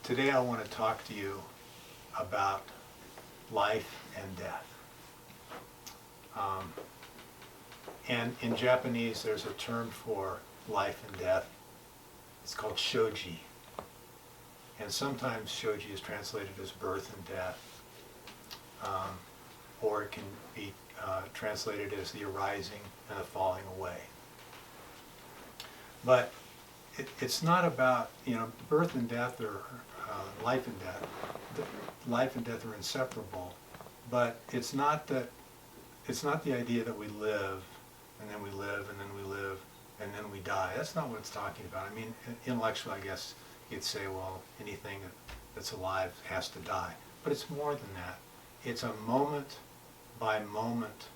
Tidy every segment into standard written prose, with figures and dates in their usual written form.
Today I want to talk to you about life and death. And in Japanese there's a term for life and death. It's called shoji. And sometimes shoji is translated as birth and death. Or it can be translated as the arising and the falling away. But it's not about, birth and death or life and death. Life and death are inseparable, but it's not the idea that we live and then we live and then we live and then we die. That's not what it's talking about. I mean, intellectually, I guess you'd say, well, anything that's alive has to die. But it's more than that. It's a moment by moment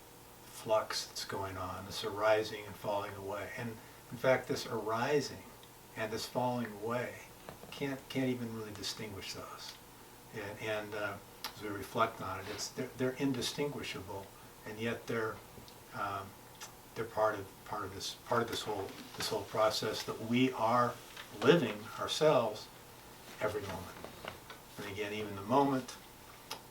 flux that's going on, this arising and falling away. And in fact, this arising and this falling away can't even really distinguish those. And as we reflect on it, they're indistinguishable, and yet they're part of this whole process that we are living ourselves every moment. And again, even the moment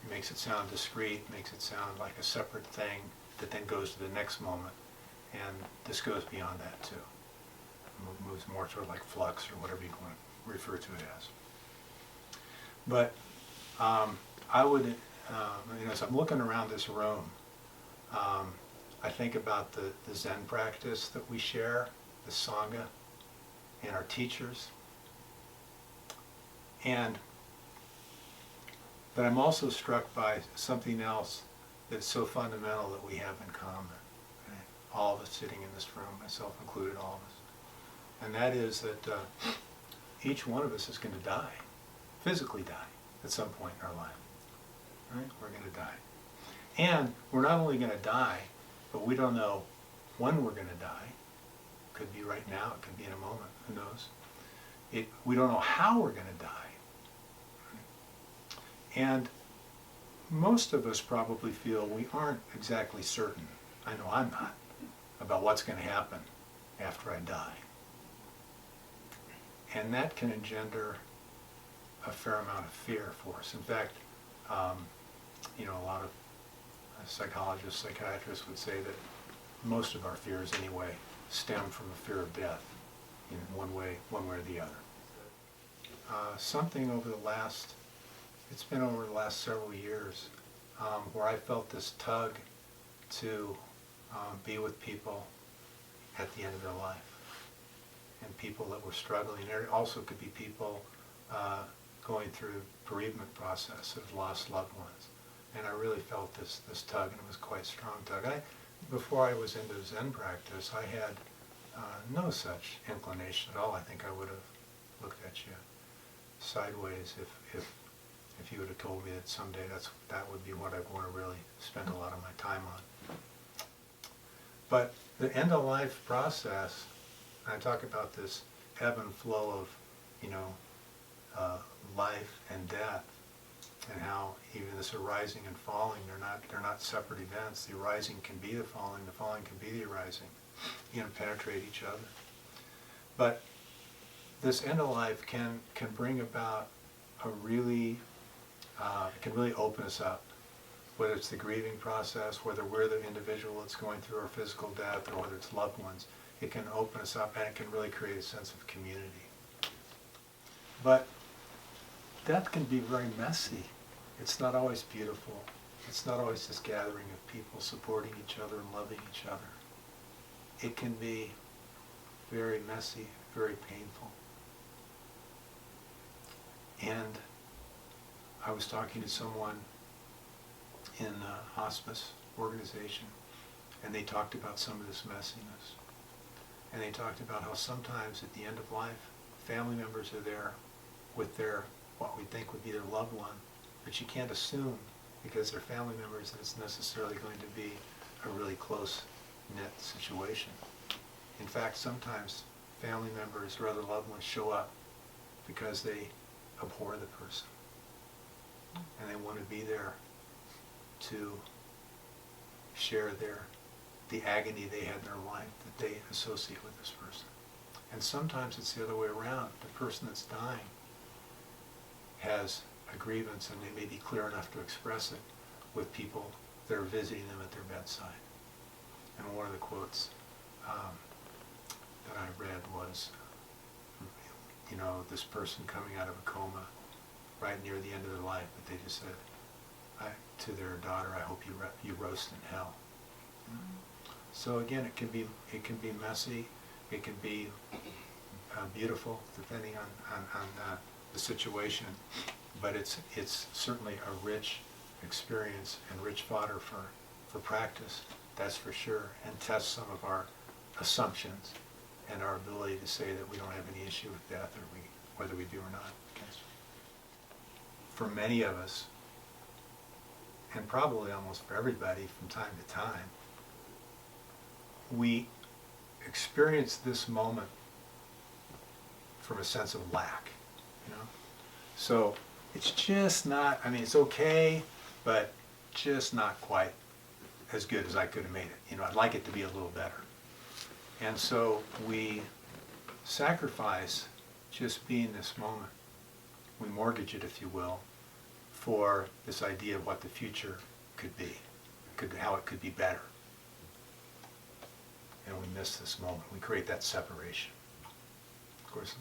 makes it sound discrete, makes it sound like a separate thing that then goes to the next moment, and this goes beyond that too. It moves more sort of like flux or whatever you want to refer to it as. But I would, as I'm looking around this room, I think about the Zen practice that we share, the Sangha, and our teachers. But I'm also struck by something else that's so fundamental that we have in common. Right? All of us sitting in this room, myself included, all of us. And that is that each one of us is going to die, physically die, at some point in our life. Right? We're going to die. And we're not only going to die, but we don't know when we're going to die. It could be right now, it could be in a moment, who knows. We don't know how we're going to die. And most of us probably feel we aren't exactly certain, I know I'm not, about what's going to happen after I die. And that can engender a fair amount of fear for us. In fact, a lot of psychologists, psychiatrists would say that most of our fears anyway stem from a fear of death in one way or the other. It's been over the last several years where I felt this tug to be with people at the end of their life, and people that were struggling. There also could be people going through bereavement process that have lost loved ones. And I really felt this tug, and it was quite a strong tug. Before I was into Zen practice, I had no such inclination at all. I think I would have looked at you sideways if you would have told me that someday that would be what I'd want to really spend a lot of my time on. But the end-of-life process, I talk about this ebb and flow of, life and death, and how even this arising and falling, they're not separate events. The arising can be the falling can be the arising, penetrate each other. But this end of life can bring about can really open us up, whether it's the grieving process, whether we're the individual that's going through our physical death, or whether it's loved ones. It can open us up, and it can really create a sense of community. But death can be very messy. It's not always beautiful. It's not always this gathering of people supporting each other and loving each other. It can be very messy, very painful. And I was talking to someone in a hospice organization, and they talked about some of this messiness. And they talked about how sometimes at the end of life, family members are there with what we think would be their loved one, but you can't assume, because they're family members, that it's necessarily going to be a really close-knit situation. In fact, sometimes family members or other loved ones show up because they abhor the person, and they want to be there to share the agony they had in their life that they associate with this person. And sometimes it's the other way around. The person that's dying has a grievance and they may be clear enough to express it with people that are visiting them at their bedside. And one of the quotes that I read was, this person coming out of a coma right near the end of their life, but they just said to their daughter, "I hope you roast in hell." So again, it can be messy, it can be beautiful, depending on the situation, but it's certainly a rich experience and rich fodder for practice, that's for sure, and test some of our assumptions and our ability to say that we don't have any issue with death, or whether we do or not. For many of us, and probably almost for everybody from time to time, we experience this moment from a sense of lack, So it's just not, it's okay, but just not quite as good as I could have made it. I'd like it to be a little better. And so we sacrifice just being this moment. We mortgage it, if you will, for this idea of what the future could be, how it could be better. And we miss this moment. We create that separation. Of course,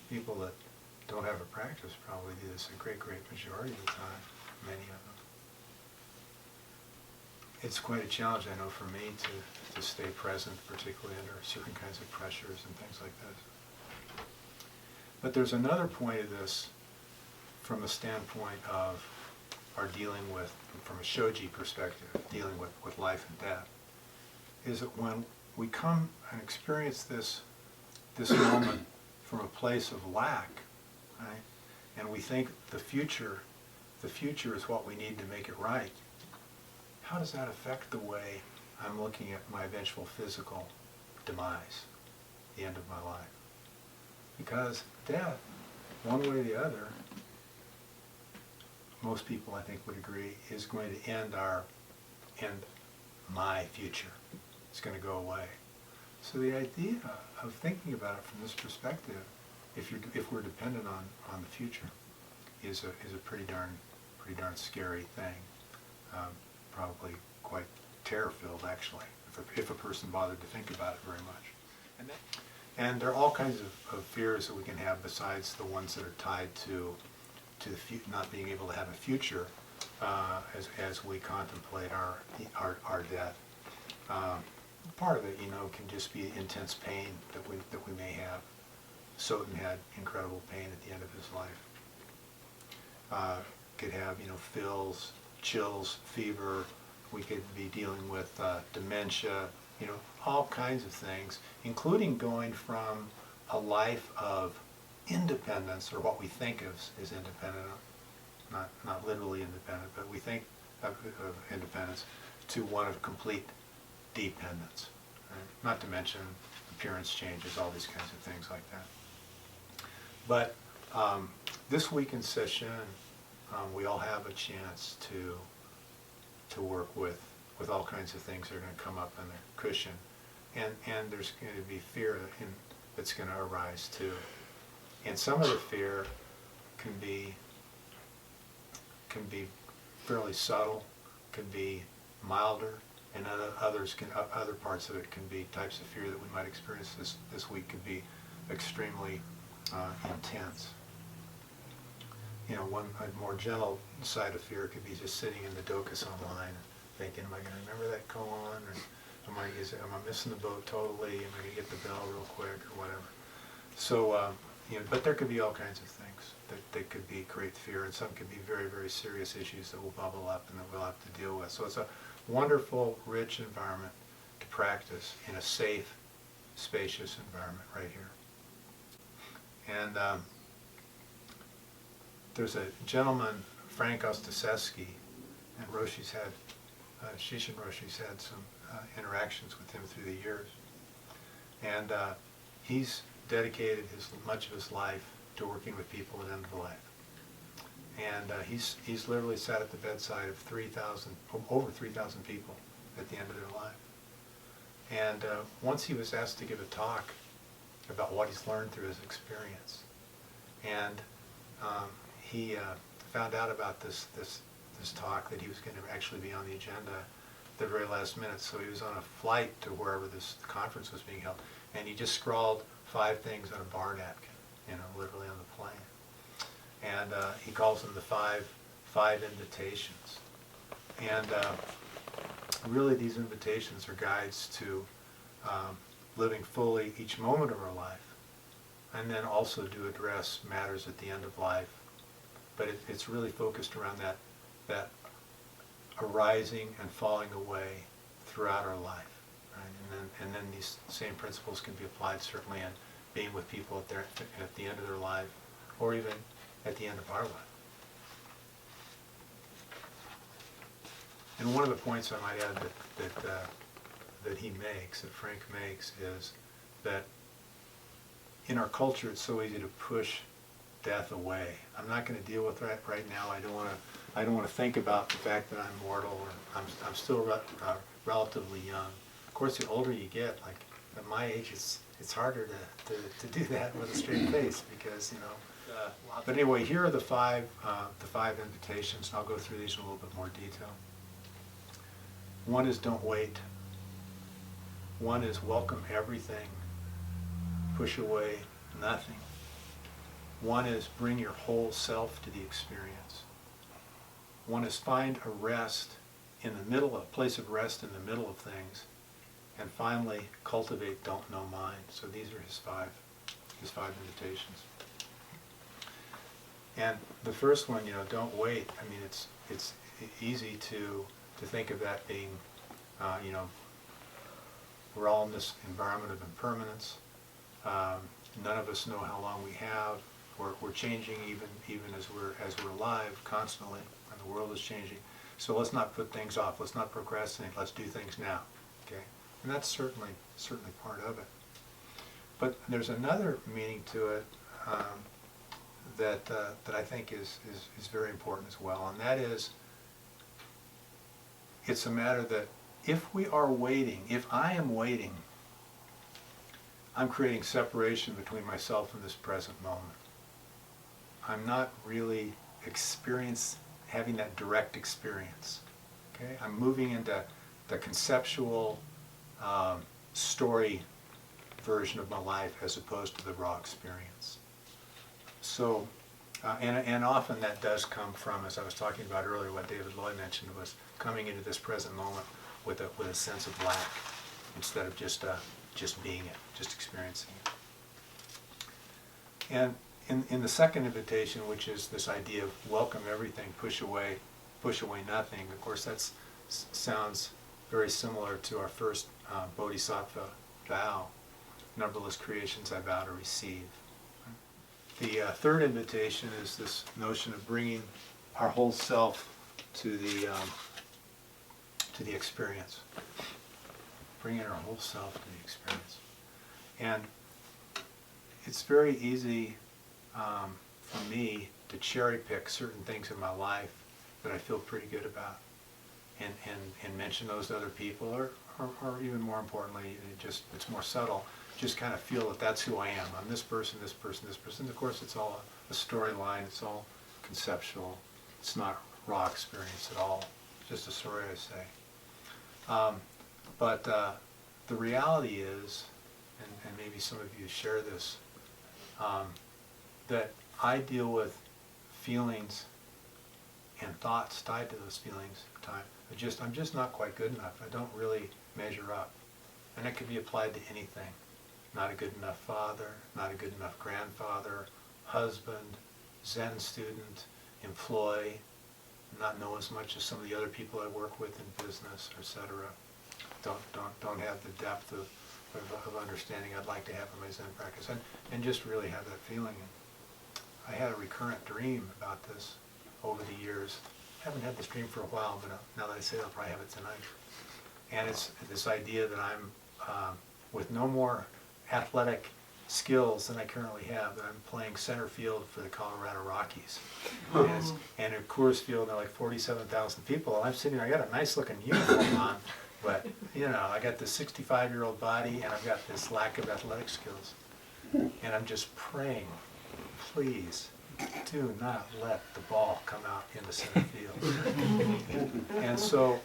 people that don't have a practice probably do this a great majority of the time, many of them. It's quite a challenge, I know, for me to stay present, particularly under certain kinds of pressures and things like that. But there's another point of this from the standpoint of our dealing with, from a shoji perspective, dealing with life and death, is that when we come and experience this moment from a place of lack, right, and we think the future is what we need to make it right, how does that affect the way I'm looking at my eventual physical demise, the end of my life? Because death, one way or the other, most people I think would agree, is going to end my future. It's going to go away. So the idea of thinking about it from this perspective, if we're dependent on the future, is a pretty darn scary thing. Probably quite terror-filled, actually, if a person bothered to think about it very much. And there are all kinds of fears that we can have besides the ones that are tied to not being able to have a future as we contemplate our death. Part of it, can just be intense pain that we may have. Soten had incredible pain at the end of his life. Could have, fills, chills, fever. We could be dealing with dementia, all kinds of things, including going from a life of independence, or what we think of as independent, not literally independent, but we think of independence, to one of complete dependence. Right? Not to mention appearance changes, all these kinds of things like that. But this week in Sesshin, we all have a chance to work with all kinds of things that are going to come up in the cushion, and there's going to be fear that's going to arise too. And some of the fear can be fairly subtle, can be milder, and other parts of it can be types of fear that we might experience this week can be extremely intense. A more gentle side of fear could be just sitting in the dokas online and thinking, am I going to remember that koan, or am I missing the boat totally? Am I going to get the bell real quick, or whatever? So, but there could be all kinds of things that could create fear, and some could be very, very serious issues that will bubble up and that we'll have to deal with. So it's a wonderful, rich environment to practice in a safe, spacious environment right here. And there's a gentleman, Frank Ostaseski, and Sesshin Roshi's had some interactions with him through the years. And he's dedicated much of his life to working with people at end of life. And he's literally sat at the bedside of over 3,000 people at the end of their life. And once he was asked to give a talk about what he's learned through his experience. And he found out about this talk, that he was going to actually be on the agenda at the very last minute. So he was on a flight to wherever this conference was being held, and he just scrawled 5 things on a bar napkin, literally on the plane. And he calls them the five invitations. And really, these invitations are guides to living fully each moment of our life, and then also to address matters at the end of life. But it's really focused around that arising and falling away throughout our life, right? And then these same principles can be applied certainly in being with people at the end of their life, or even at the end of our life. And one of the points I might add that he makes, that Frank makes, is that in our culture it's so easy to push death away. I'm not going to deal with that right now. I don't want to think about the fact that I'm mortal, or I'm still relatively young. Of course, the older you get, like at my age, it's harder to do that with a straight face, because But anyway, here are the five invitations, and I'll go through these in a little bit more detail. One is don't wait. One is welcome everything, push away nothing. One is bring your whole self to the experience. One is find a rest in the middle, a place of rest in the middle of things. And finally, cultivate don't know mind. So these are his five invitations. And the first one, don't wait. I mean, it's easy to think of that being, we're all in this environment of impermanence. None of us know how long we have. We're changing even as we're alive constantly, and the world is changing. So let's not put things off. Let's not procrastinate. Let's do things now. Okay, and that's certainly part of it. But there's another meaning to it that I think is very important as well, and that is, it's a matter that if I am waiting, I'm creating separation between myself and this present moment. I'm not really having that direct experience. Okay, I'm moving into the conceptual story version of my life as opposed to the raw experience. So, and often that does come from, as I was talking about earlier, what David Loy mentioned, was coming into this present moment with a sense of lack, instead of just being it, just experiencing it. And in the second invitation, which is this idea of welcome everything, push away nothing, of course that sounds very similar to our first Bodhisattva vow, numberless creations I vow to receive. The third invitation is this notion of bringing our whole self to the experience. Bringing our whole self to the experience. And it's very easy for me to cherry pick certain things in my life that I feel pretty good about, and mention those to other people, or even more importantly, it's more subtle, just kind of feel that that's who I am. I'm this person, this person, this person. Of course, it's all a storyline. It's all conceptual. It's not raw experience at all. It's just a story, I say. But the reality is, and maybe some of you share this, that I deal with feelings and thoughts tied to those feelings at times. I'm just not quite good enough. I don't really measure up. And it can be applied to anything. Not a good enough father, not a good enough grandfather, husband, Zen student, employee, not know as much as some of the other people I work with in business, etc. Don't have the depth of understanding I'd like to have in my Zen practice, and just really have that feeling. I had a recurrent dream about this over the years. I haven't had this dream for a while, but now that I say it, I'll probably have it tonight. And it's this idea that I'm with no more athletic skills than I currently have, that I'm playing center field for the Colorado Rockies. And at Coors Field, there are like 47,000 people, and I'm sitting there, I got a nice looking uniform on, but I got this 65-year-old body, and I've got this lack of athletic skills. And I'm just praying, please do not let the ball come out into center field. And so,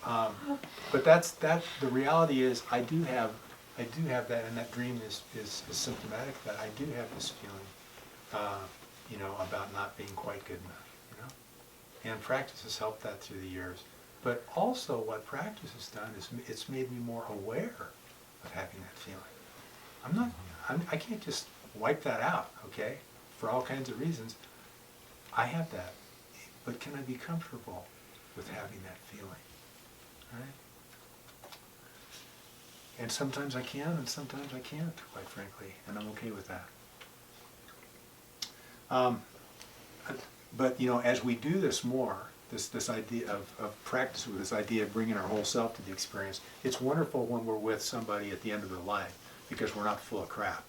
but the reality is I do have that, and that dream is symptomatic that I do have this feeling, about not being quite good enough, and practice has helped that through the years. But also what practice has done is it's made me more aware of having that feeling. I can't just wipe that out, okay, for all kinds of reasons. I have that, but can I be comfortable with having that feeling, right? And sometimes I can, and sometimes I can't, quite frankly, and I'm okay with that. But as we do this more, this idea of practice with this idea of bringing our whole self to the experience, it's wonderful when we're with somebody at the end of their life, because we're not full of crap.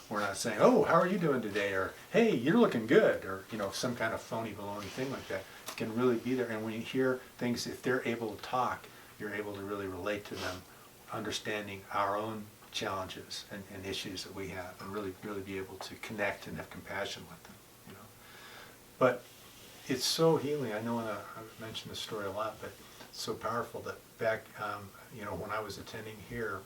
We're not saying, oh, how are you doing today? Or, hey, you're looking good. Or, some kind of phony baloney thing like that. It can really be there. And when you hear things, if they're able to talk, you're able to really relate to them, understanding our own challenges and issues that we have, and really be able to connect and have compassion with them, But it's so healing. I know I've mentioned this story a lot, but it's so powerful that back, when I was attending here,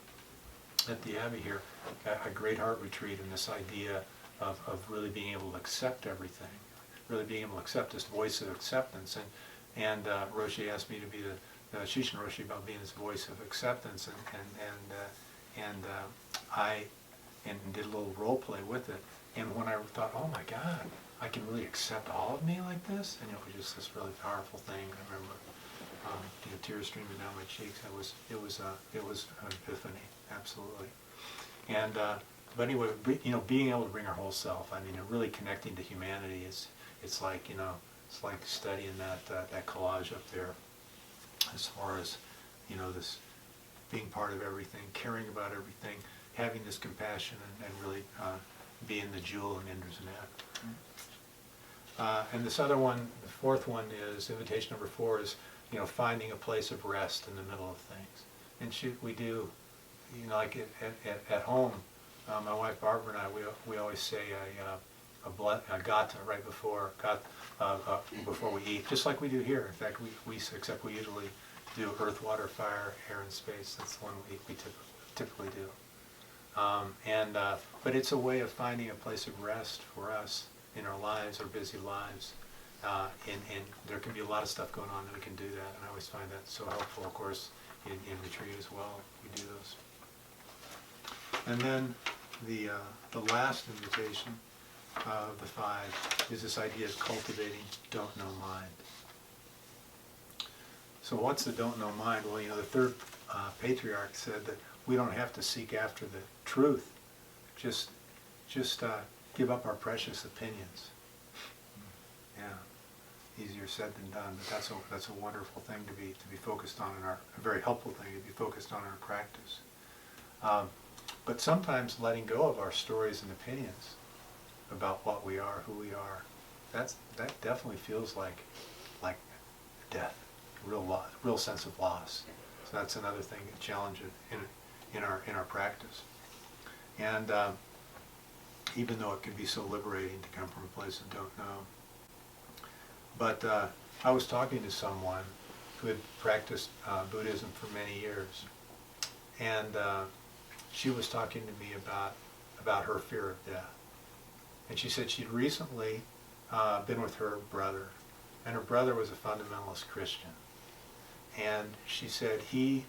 at the Abbey here, a great heart retreat, and this idea of really being able to accept everything, really being able to accept this voice of acceptance. And Roshi asked me to be the Sesshin Roshi about being this voice of acceptance, and I did a little role play with it. And when I thought, oh my God, I can really accept all of me like this, and it was just this really powerful thing. I remember tears streaming down my cheeks. It was an epiphany, absolutely. And but anyway, being able to bring our whole self. I mean, really connecting to humanity is. It's like studying that collage up there, as far as this being part of everything, caring about everything, having this compassion, and really being the jewel in Indra's neck. And this other one, the fourth one, is invitation number 4 is finding a place of rest in the middle of things. And we do, like at home, my wife Barbara and I, we always say a gata right before we eat, just like we do here. In fact, except we usually do earth, water, fire, air, and space. That's the one we typically do. But it's a way of finding a place of rest for us in our lives, our busy lives. And there can be a lot of stuff going on, and we can do that. And I always find that so helpful, of course, in retreat as well. We do those. And then the last invitation of the 5 is this idea of cultivating don't know mind. So what's the don't know mind? Well, the third patriarch said that we don't have to seek after the truth. Just give up our precious opinions. Yeah, easier said than done, but that's a wonderful thing to be focused on a very helpful thing to be focused on in our practice. But sometimes letting go of our stories and opinions about what we are, who we are, that definitely feels like death, real sense of loss. So that's another thing, a challenge in our practice. And even though it can be so liberating to come from a place of don't know. But I was talking to someone who had practiced Buddhism for many years, and she was talking to me about her fear of death. And she said she'd recently been with her brother, and her brother was a fundamentalist Christian. And she said he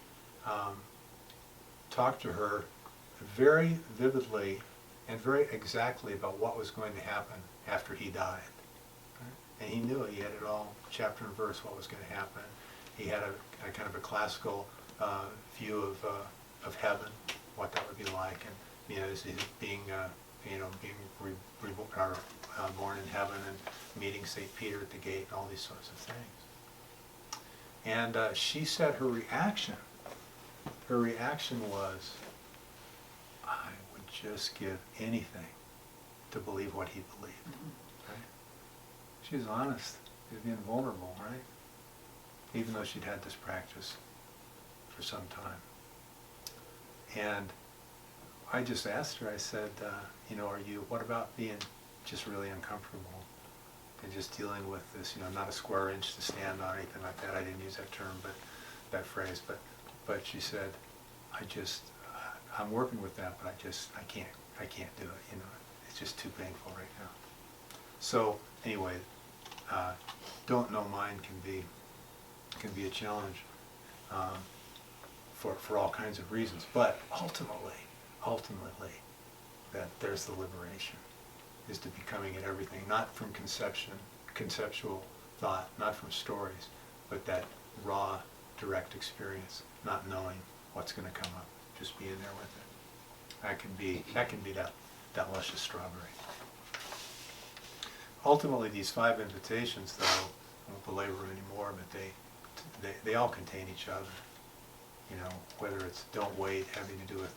talked to her very vividly and very exactly about what was going to happen after he died. And he knew it. He had it all, chapter and verse, what was going to happen. He had a kind of a classical view of heaven, what that would be like, and his being born in heaven and meeting St. Peter at the gate, and all these sorts of things. And she said her reaction was, I would just give anything to believe what he believed. Right? She was honest. She was being vulnerable, right? Even though she'd had this practice for some time. And I just asked her, I said, what about being just really uncomfortable and just dealing with this, not a square inch to stand on or anything like that. I didn't use that term, but that phrase, but she said, I'm working with that, but I can't do it, it's just too painful right now. So anyway, don't know mind can be a challenge for all kinds of reasons, but ultimately, that there's the liberation, is to becoming at everything, not from conceptual thought, not from stories, but that raw, direct experience, not knowing what's going to come up, just being there with it. That can be that luscious strawberry. Ultimately, these 5 invitations, though, I won't belabor anymore, but they all contain each other. Whether it's don't wait, having to do with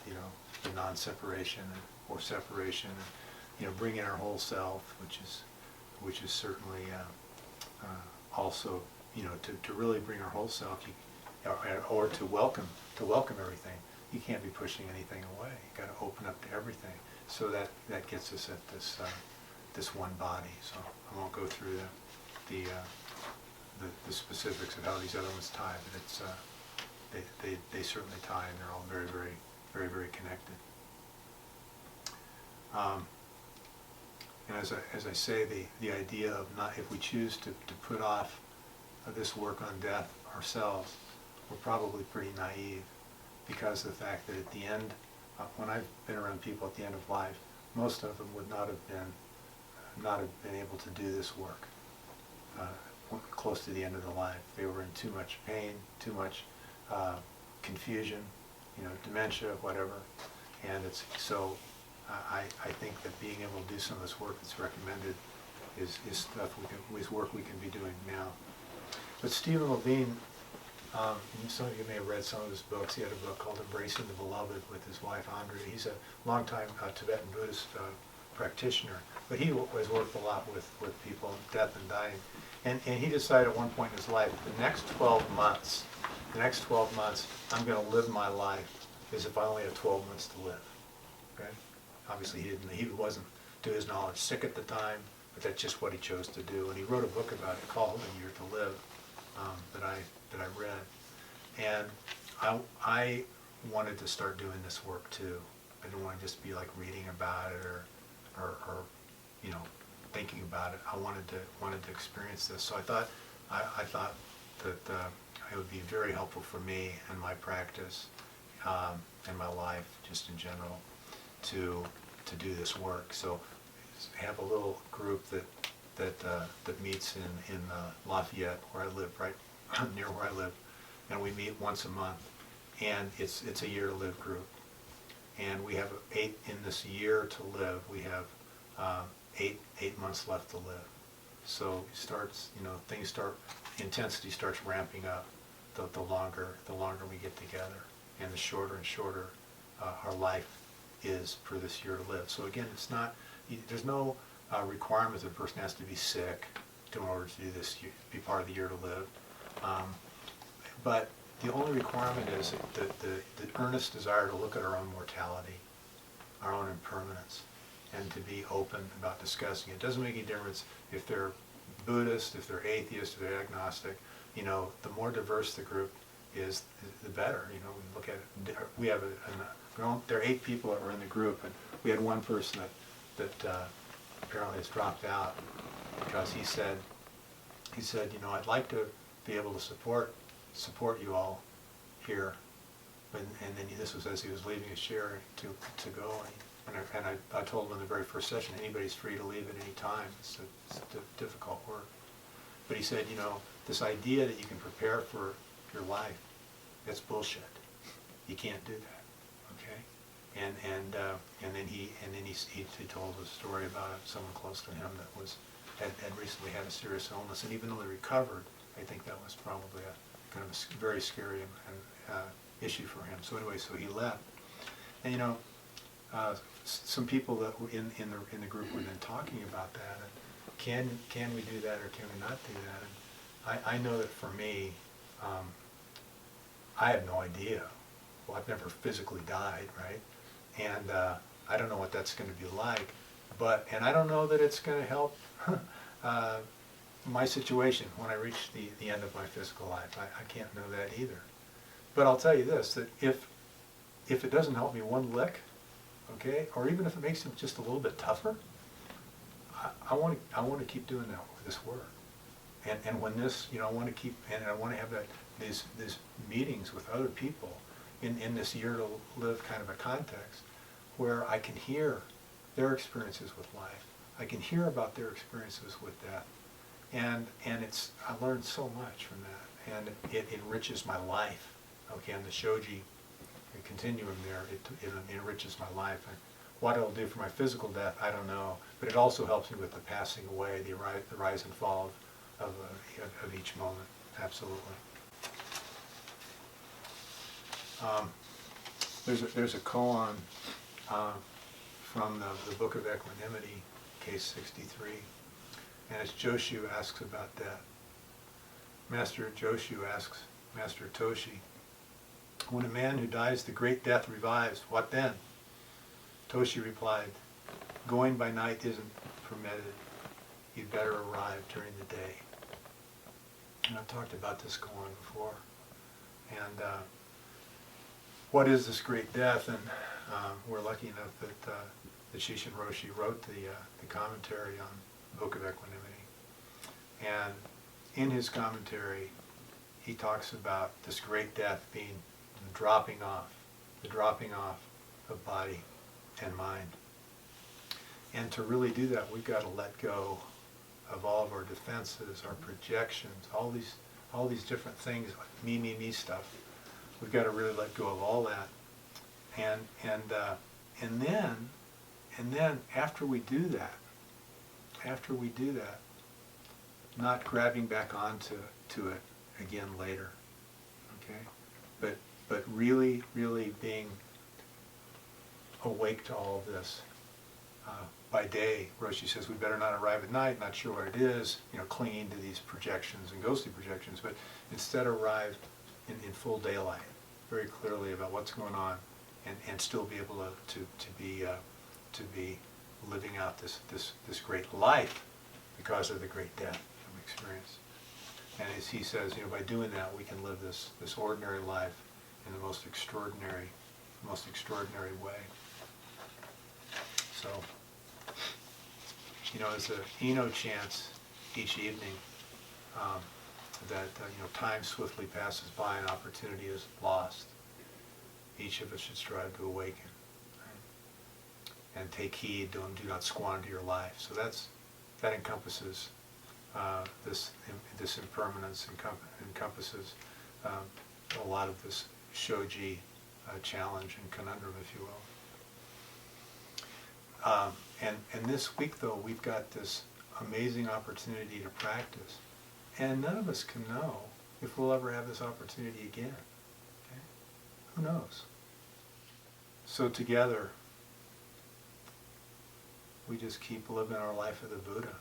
the non-separation or separation, and bring in our whole self, which is certainly also to really bring our whole self, or to welcome everything. You can't be pushing anything away. You got to open up to everything. So that gets us at this one body. So I won't go through the specifics of how these other ones tie, but it's they certainly tie, and they're all very, very, very, very connected. And as I say, the idea of not, if we choose to put off this work on death ourselves, we're probably pretty naive, because of the fact that at the end, when I've been around people at the end of life, most of them would not have been able to do this work close to the end of their life. They were in too much pain, too much confusion, dementia, whatever. And it's so. I think that being able to do some of this work that's recommended is stuff is work we can be doing now. But Stephen Levine, some of you may have read some of his books. He had a book called Embracing the Beloved with his wife Andrea. He's a longtime Tibetan Buddhist practitioner, but he has worked a lot with people, death and dying. And he decided at one point in his life, the next 12 months, I'm going to live my life as if I only had 12 months to live. Okay? Obviously, he wasn't, to his knowledge, sick at the time, but that's just what he chose to do. And he wrote a book about it called A Year to Live that I read. And I wanted to start doing this work too. I didn't want to just be like reading about it or thinking about it. I wanted to experience this. So I thought that it would be very helpful for me and my practice and my life just in general to do this work. So have a little group that meets in Lafayette, where I live, right near where I live, and we meet once a month, and it's a Year to Live group, and we have 8 in this year to live. We have 8 months left to live. So it starts, intensity starts ramping up the longer we get together, and the shorter and shorter our life is for this year to live. So again, it's not, there's no requirement that a person has to be sick in order to do this, be part of the Year to Live. But the only requirement is the earnest desire to look at our own mortality, our own impermanence, and to be open about discussing it. It doesn't make any difference if they're Buddhist, if they're atheist, if they're agnostic. The more diverse the group is, the better. We look at it. We have there are 8 people that were in the group, and we had one person that apparently has dropped out because he said, I'd like to be able to support you all here, and then this was as he was leaving his chair to go, and I told him in the very first session, anybody's free to leave at any time. It's difficult work, but he said, this idea that you can prepare for your life, that's bullshit. You can't do that. Okay, and then he told a story about someone close to him that had recently had a serious illness, and even though they recovered, I think that was probably a kind of a very scary issue for him. So anyway, so he left, and some people that were in the group were then talking about that. And can we do that or can we not do that? And I know that for me, I have no idea. Well, I've never physically died, right? And I don't know what that's going to be like. And I don't know that it's going to help my situation when I reach the end of my physical life. I can't know that either. But I'll tell you this, that if it doesn't help me one lick, okay, or even if it makes it just a little bit tougher, I want to keep doing that with this work. And when this, I want to keep, and I want to have these meetings with other people in this year to live kind of a context where I can hear their experiences with life. I can hear about their experiences with death. And I learned so much from that, and it enriches my life. Okay, on the shoji continuum there, it enriches my life. And what it'll do for my physical death, I don't know, but it also helps me with the passing away, the rise and fall of each moment. Absolutely. There's a koan from the Book of Equanimity, case 63, and it's Joshu asks about that. Master Joshu asks Master Toshi, when a man who dies the great death revives, what then? Toshi replied, going by night isn't permitted. You'd better arrive during the day. And I've talked about this koan before. And what is this great death? And we're lucky enough that Sesshin Roshi wrote the commentary on the Book of Equanimity. And in his commentary, he talks about this great death being the dropping off of body and mind. And to really do that, we've got to let go of all of our defenses, our projections, all these different things, like me stuff. We've got to really let go of all that. And then after we do that, not grabbing back onto it again later, okay? But really being awake to all of this. By day, Roshi says we better not arrive at night, not sure what it is, clinging to these projections and ghostly projections, but instead arrive in full daylight, very clearly about what's going on, and still be able to be living out this great life because of the great death that we experience. And as he says, by doing that, we can live this ordinary life in the most extraordinary way. So, as Eno chants each evening, that time swiftly passes by and opportunity is lost. Each of us should strive to awaken, right? And take heed. Do not squander your life. So that encompasses this impermanence, encompasses a lot of this shoji challenge and conundrum, if you will. And this week, though, we've got this amazing opportunity to practice, and none of us can know if we'll ever have this opportunity again. Okay? Who knows? So together, we just keep living our life of the Buddha.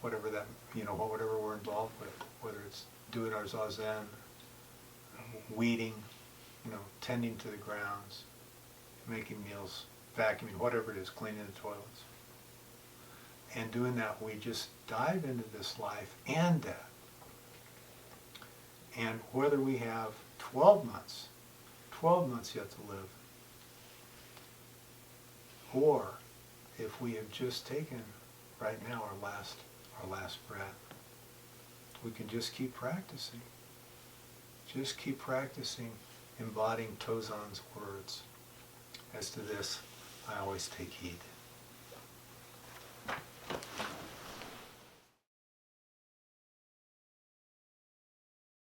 Whatever that, whatever we're involved with, whether it's doing our zazen, weeding, tending to the grounds, making meals, vacuuming, whatever it is, cleaning the toilets. And doing that, we just dive into this life and death. And whether we have 12 months yet to live, or if we have just taken right now our last breath, we can just keep practicing. Just keep practicing embodying Tozan's words. As to this, I always take heed.